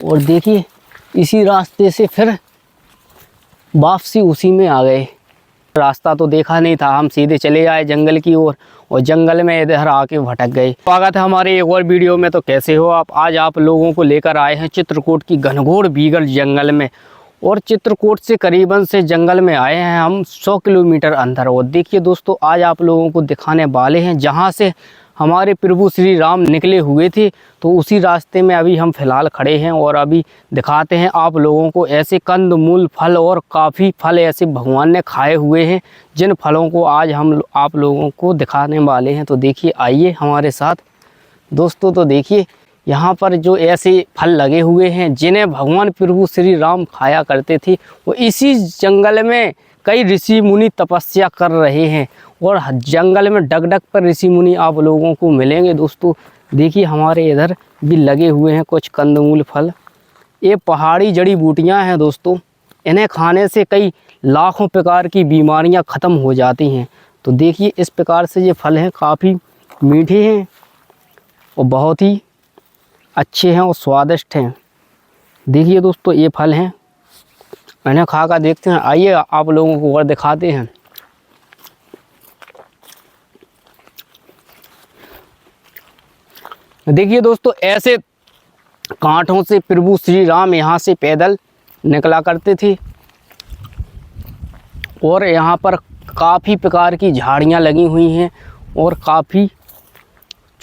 और देखिए इसी रास्ते से फिर वापसी उसी में आ गए। रास्ता तो देखा नहीं था, हम सीधे चले आए जंगल की ओर और जंगल में इधर आके भटक गए। स्वागत है हमारे एक और वीडियो में। तो कैसे हो आप? आज आप लोगों को लेकर आए हैं चित्रकूट की घनघोर बीगल जंगल में। और चित्रकूट से करीबन से जंगल में आए हैं हम 100 किलोमीटर अंदर। और देखिए दोस्तों, आज आप लोगों को दिखाने वाले हैं जहां से हमारे प्रभु श्री राम निकले हुए थे। तो उसी रास्ते में अभी हम फ़िलहाल खड़े हैं और अभी दिखाते हैं आप लोगों को ऐसे कंद मूल फल और काफ़ी फल ऐसे भगवान ने खाए हुए हैं, जिन फलों को आज हम आप लोगों को दिखाने वाले हैं। तो देखिए, आइए हमारे साथ दोस्तों। तो देखिए यहाँ पर जो ऐसे फल लगे हुए हैं जिन्हें भगवान प्रभु श्री राम खाया करते थे, वो इसी जंगल में कई ऋषि मुनि तपस्या कर रहे हैं। और जंगल में डग-डग पर ऋषि मुनि आप लोगों को मिलेंगे। दोस्तों देखिए, हमारे इधर भी लगे हुए हैं कुछ कंदमूल फल। ये पहाड़ी जड़ी बूटियां हैं दोस्तों, इन्हें खाने से कई लाखों प्रकार की बीमारियां ख़त्म हो जाती हैं। तो देखिए इस प्रकार से ये फल हैं, काफ़ी मीठे हैं और बहुत ही अच्छे हैं और स्वादिष्ट हैं। देखिए दोस्तों, ये फल हैं, इन्हें खा कर देखते हैं। आइए आप लोगों को और दिखाते हैं। देखिए दोस्तों, ऐसे कांटों से प्रभु श्री राम यहाँ से पैदल निकला करते थे। और यहाँ पर काफ़ी प्रकार की झाड़ियाँ लगी हुई हैं और काफ़ी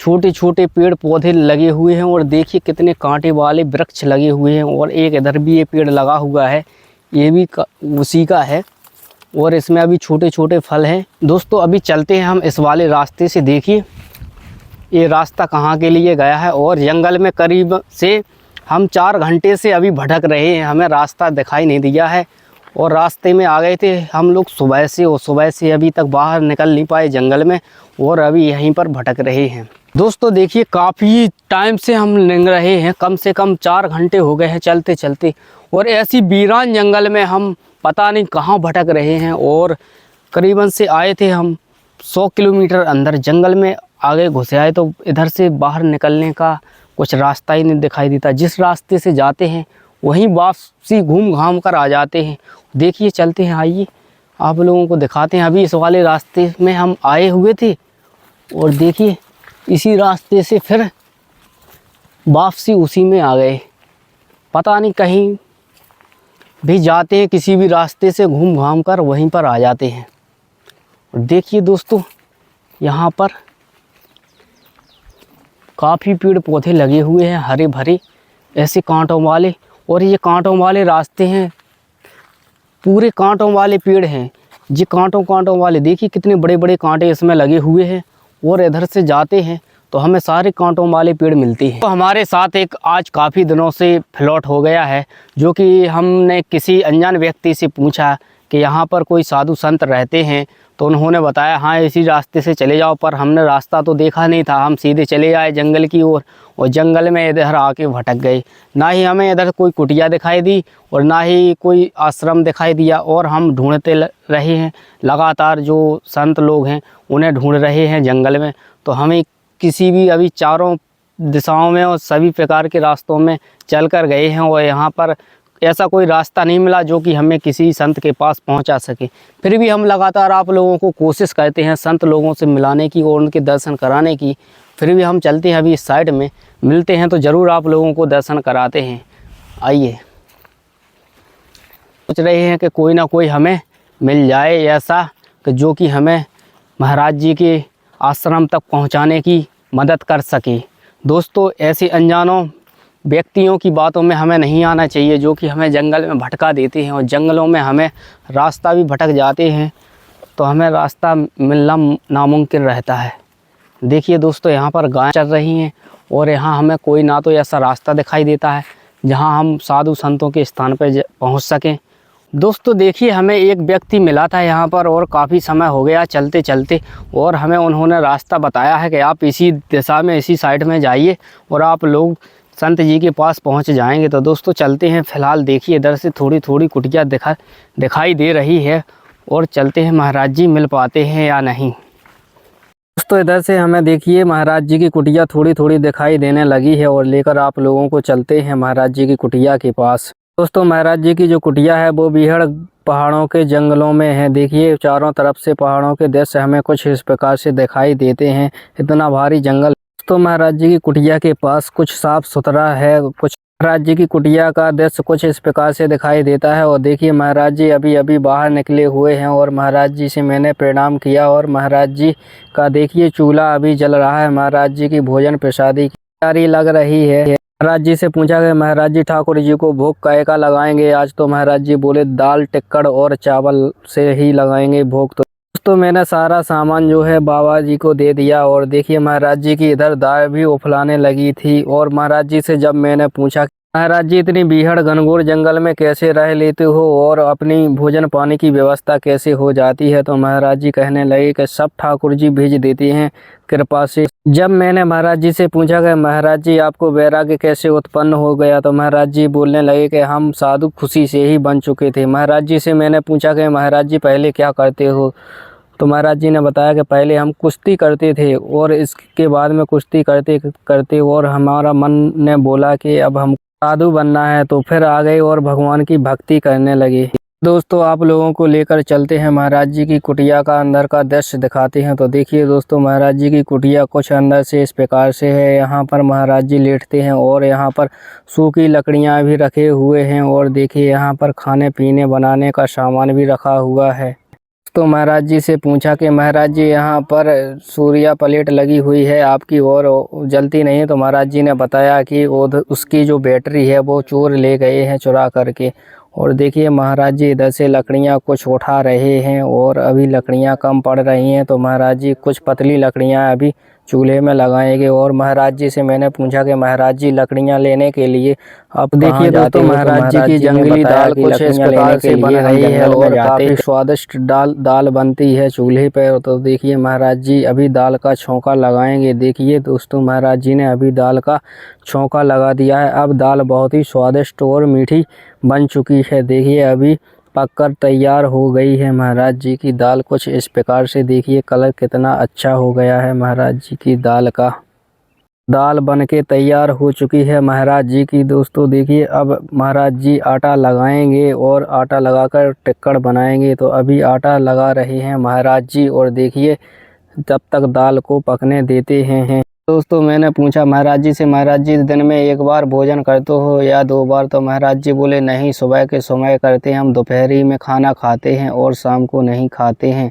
छोटे छोटे पेड़ पौधे लगे हुए हैं। और देखिए कितने कांटे वाले वृक्ष लगे हुए हैं। और एक इधर भी ये पेड़ लगा हुआ है, ये भी उसी का है और इसमें अभी छोटे छोटे फल हैं। दोस्तों अभी चलते हैं हम इस वाले रास्ते से। देखिए ये रास्ता कहाँ के लिए गया है। और जंगल में करीब से हम 4 घंटे से अभी भटक रहे हैं, हमें रास्ता दिखाई नहीं दिया है। और रास्ते में आ गए थे हम लोग सुबह से, और सुबह से अभी तक बाहर निकल नहीं पाए जंगल में और अभी यहीं पर भटक रहे हैं। दोस्तों देखिए, काफ़ी टाइम से हम निकल रहे हैं, कम से कम 4 घंटे हो गए हैं चलते चलते। और ऐसी वीरान जंगल में हम पता नहीं कहाँ भटक रहे हैं। और करीबन से आए थे हम 100 किलोमीटर अंदर जंगल में आगे घुसे आए, तो इधर से बाहर निकलने का कुछ रास्ता ही नहीं दिखाई देता। जिस रास्ते से जाते हैं वहीं वापसी घूम घाम कर आ जाते हैं। देखिए चलते हैं, आइए आप लोगों को दिखाते हैं। अभी इस वाले रास्ते में हम आए हुए थे और देखिए इसी रास्ते से फिर वापसी उसी में आ गए। पता नहीं कहीं भी जाते हैं, किसी भी रास्ते से घूम घाम कर वहीं पर आ जाते हैं। और देखिए दोस्तों, यहाँ पर काफ़ी पेड़ पौधे लगे हुए हैं हरे भरे ऐसे कांटों वाले। और ये कांटों वाले रास्ते हैं, पूरे कांटों वाले पेड़ हैं। ये कांटों वाले, देखिए कितने बड़े बड़े कांटे इसमें लगे हुए हैं। और इधर से जाते हैं तो हमें सारे कांटों वाले पेड़ मिलते हैं। तो हमारे साथ एक आज काफ़ी दिनों से फ्लॉट हो गया है, जो कि हमने किसी अनजान व्यक्ति से पूछा कि यहाँ पर कोई साधु संत रहते हैं। तो उन्होंने बताया हाँ इसी रास्ते से चले जाओ, पर हमने रास्ता तो देखा नहीं था, हम सीधे चले आए जंगल की ओर और जंगल में इधर आके भटक गए। ना ही हमें इधर कोई कुटिया दिखाई दी और ना ही कोई आश्रम दिखाई दिया। और हम ढूंढते रहे हैं लगातार, जो संत लोग हैं उन्हें ढूंढ रहे हैं जंगल में। तो हमें किसी भी अभी चारों दिशाओं में और सभी प्रकार के रास्तों में चल कर गए हैं और यहाँ पर ऐसा कोई रास्ता नहीं मिला जो कि हमें किसी संत के पास पहुंचा सके। फिर भी हम लगातार आप लोगों को कोशिश करते हैं संत लोगों से मिलाने की और उनके दर्शन कराने की। फिर भी हम चलते हैं, अभी इस साइड में मिलते हैं तो ज़रूर आप लोगों को दर्शन कराते हैं। आइए, सोच रहे हैं कि कोई ना कोई हमें मिल जाए ऐसा कि जो कि हमें महाराज जी के आश्रम तक पहुंचाने की मदद कर सके। दोस्तों ऐसे अनजानों व्यक्तियों की बातों में हमें नहीं आना चाहिए, जो कि हमें जंगल में भटका देते हैं और जंगलों में हमें रास्ता भी भटक जाते हैं तो हमें रास्ता मिलना नामुमकिन रहता है। देखिए दोस्तों, यहाँ पर गाय चल रही हैं और यहाँ हमें कोई ना तो ऐसा रास्ता दिखाई देता है जहाँ हम साधु संतों के स्थान पर पहुँच सकें। दोस्तों देखिए, हमें एक व्यक्ति मिला था यहाँ पर और काफ़ी समय हो गया चलते चलते, और हमें उन्होंने रास्ता बताया है कि आप इसी दिशा में इसी साइड में जाइए और आप लोग संत जी के पास पहुँच जाएंगे। तो दोस्तों चलते हैं। फ़िलहाल देखिए इधर से थोड़ी थोड़ी कुटिया दिखाई दे रही है और चलते हैं, महाराज जी मिल पाते हैं या नहीं। दोस्तों इधर से हमें देखिए महाराज जी की कुटिया थोड़ी थोड़ी दिखाई देने लगी है और लेकर आप लोगों को चलते हैं महाराज जी की कुटिया के पास। दोस्तों महाराज जी की जो कुटिया है वो बीहड़ पहाड़ों के जंगलों में है। देखिए चारों तरफ से पहाड़ों के दृश्य हमें कुछ इस प्रकार से दिखाई देते हैं, इतना भारी जंगल। दोस्तों महाराज जी की कुटिया के पास कुछ साफ सुथरा है, कुछ महाराज जी की कुटिया का दृश्य कुछ इस प्रकार से दिखाई देता है। और देखिए महाराज जी अभी अभी बाहर निकले हुए हैं और महाराज जी से मैंने प्रणाम किया और महाराज जी का देखिए चूल्हा अभी जल रहा है। महाराज जी की भोजन प्रसादी की तैयारी लग रही है। महाराज जी से पूछा गया महाराज जी ठाकुर जी को भोग काहे का लगाएंगे आज, तो महाराज जी बोले दाल टिक्कड़ और चावल से ही लगाएंगे भोग। तो मैंने सारा सामान जो है बाबा जी को दे दिया। और देखिए महाराज जी की इधर दाल भी उफलाने लगी थी। और महाराज जी से जब मैंने पूछा महाराज जी इतनी बीहड़ घनघोर जंगल में कैसे रह लेते हो और अपनी भोजन पानी की व्यवस्था कैसे हो जाती है, तो महाराज जी कहने लगे कि सब ठाकुर जी भेज देते हैं कृपा से। जब मैंने महाराज जी से पूछा कि महाराज जी आपको वैराग्य कैसे उत्पन्न हो गया, तो महाराज जी बोलने लगे कि हम साधु खुशी से ही बन चुके थे। महाराज जी से मैंने पूछा कि महाराज जी पहले क्या करते हो, तो महाराज जी ने बताया कि पहले हम कुश्ती करते थे और इसके बाद में कुश्ती करते करते और हमारा मन ने बोला कि अब हम साधु बनना है, तो फिर आ गए और भगवान की भक्ति करने लगे। दोस्तों आप लोगों को लेकर चलते हैं महाराज जी की कुटिया का अंदर का दृश्य दिखाते हैं। तो देखिए दोस्तों महाराज जी की कुटिया कुछ अंदर से इस प्रकार से है। यहाँ पर महाराज जी लेटते हैं और यहाँ पर सूखी लकड़ियाँ भी रखे हुए हैं और देखिए यहाँ पर खाने पीने बनाने का सामान भी रखा हुआ है। तो महाराज जी से पूछा कि महाराज जी यहाँ पर सूर्या प्लेट लगी हुई है आपकी और जलती नहीं है, तो महाराज जी ने बताया कि उसकी जो बैटरी है वो चोर ले गए हैं चुरा करके। और देखिए महाराज जी इधर से लकड़ियाँ कुछ उठा रहे हैं और अभी लकड़ियाँ कम पड़ रही हैं, तो महाराज जी कुछ पतली लकड़ियाँ अभी चूल्हे में लगाएंगे। और महाराज जी से मैंने पूछा कि महाराज जी लकड़ियाँ लेने के लिए अब देखिए दोस्तों महाराज जी की जंगली दाल कुछ इस प्रकार से बन रही है और काफ़ी स्वादिष्ट दाल बनती है चूल्हे पर। तो देखिए महाराज जी अभी दाल का छौंका लगाएंगे। देखिए दोस्तों महाराज जी ने अभी दाल का छौंका लगा दिया है। अब दाल बहुत ही स्वादिष्ट और मीठी बन चुकी है। देखिए अभी पककर तैयार हो गई है महाराज जी की दाल कुछ इस प्रकार से। देखिए कलर कितना अच्छा हो गया है महाराज जी की दाल का। दाल बनके तैयार हो चुकी है महाराज जी की। दोस्तों देखिए अब महाराज जी आटा लगाएंगे और आटा लगाकर टिक्कड़ बनाएंगे। तो अभी आटा लगा रहे हैं महाराज जी और देखिए तब तक दाल को पकने देते हैं। दोस्तों मैंने पूछा महाराज जी से महाराज जी दिन में एक बार भोजन करते हो या दो बार, तो महाराज जी बोले नहीं सुबह के समय करते हैं हम, दोपहरी में खाना खाते हैं और शाम को नहीं खाते हैं।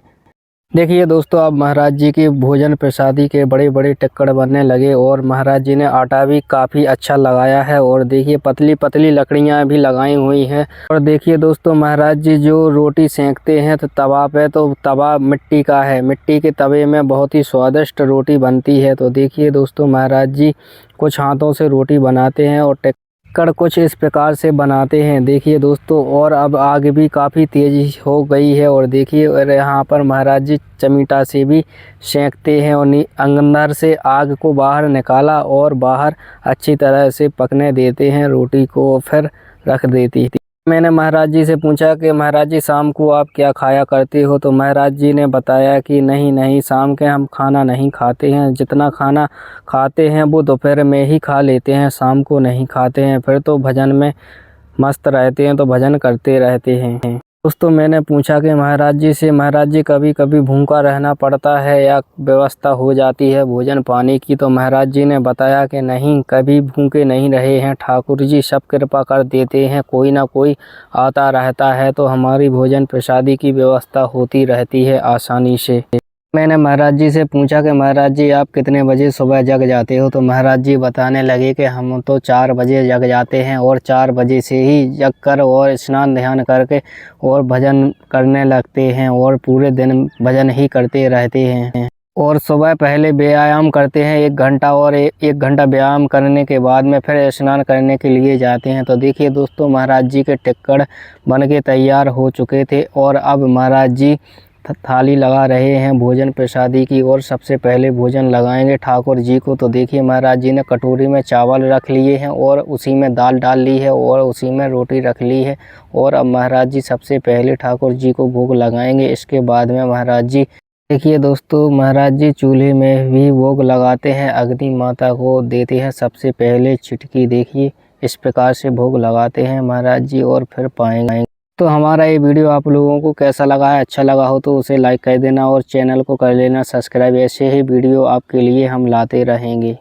देखिए दोस्तों अब महाराज जी की भोजन प्रसादी के बड़े बड़े टिक्कड़ बनने लगे और महाराज जी ने आटा भी काफ़ी अच्छा लगाया है और देखिए पतली पतली लकड़ियां भी लगाई हुई हैं। और देखिए दोस्तों महाराज जी जो रोटी सेंकते हैं तो तवा पे, तो तवा मिट्टी का है, मिट्टी के तवे में बहुत ही स्वादिष्ट रोटी बनती है। तो देखिए दोस्तों महाराज जी कुछ हाथों से रोटी बनाते हैं और टिक्कड़ कुछ इस प्रकार से बनाते हैं। देखिए दोस्तों और अब आग भी काफ़ी तेज़ी हो गई है और देखिए और यहाँ पर महाराज जी चमीटा से भी सेंकते हैं और अंदर से आग को बाहर निकाला और बाहर अच्छी तरह से पकने देते हैं रोटी को, फिर रख देती थी। मैंने महाराज जी से पूछा कि महाराज जी शाम को आप क्या खाया करते हो, तो महाराज जी ने बताया कि नहीं शाम के हम खाना नहीं खाते हैं, जितना खाना खाते हैं वो दोपहर में ही खा लेते हैं, शाम को नहीं खाते हैं, फिर तो भजन में मस्त रहते हैं तो भजन करते रहते हैं। दोस्तों मैंने पूछा कि महाराज जी से महाराज जी कभी कभी भूखा रहना पड़ता है या व्यवस्था हो जाती है भोजन पानी की, तो महाराज जी ने बताया कि नहीं कभी भूखे नहीं रहे हैं, ठाकुर जी सब कृपा कर देते हैं, कोई ना कोई आता रहता है तो हमारी भोजन प्रसादी की व्यवस्था होती रहती है आसानी से। मैंने महाराज जी से पूछा कि महाराज जी आप कितने बजे सुबह जग जाते हो, तो महाराज जी बताने लगे कि हम तो 4 बजे जग जाते हैं और 4 बजे से ही जग कर और स्नान ध्यान करके और भजन करने लगते हैं और पूरे दिन भजन ही करते रहते हैं। और सुबह पहले व्यायाम करते हैं 1 घंटा और 1 घंटा व्यायाम करने के बाद में फिर स्नान करने के लिए जाते हैं। तो देखिए दोस्तों महाराज जी के टिक्कड़ बन के तैयार हो चुके थे और अब महाराज जी थाली लगा रहे हैं भोजन प्रसादी की और सबसे पहले भोजन लगाएंगे ठाकुर जी को। तो देखिए महाराज जी ने कटोरी में चावल रख लिए हैं और उसी में दाल डाल ली है और उसी में रोटी रख ली है और अब महाराज जी सबसे पहले ठाकुर जी को भोग लगाएंगे। इसके बाद में महाराज जी देखिए दोस्तों, महाराज जी चूल्हे में भी भोग लगाते हैं, अग्नि माता को देते हैं सबसे पहले चिटकी। देखिए इस प्रकार से भोग लगाते हैं महाराज जी और फिर पाएंगे। तो हमारा ये वीडियो आप लोगों को कैसा लगा है, अच्छा लगा हो तो उसे लाइक कर देना और चैनल को कर लेना सब्सक्राइब। ऐसे ही वीडियो आपके लिए हम लाते रहेंगे।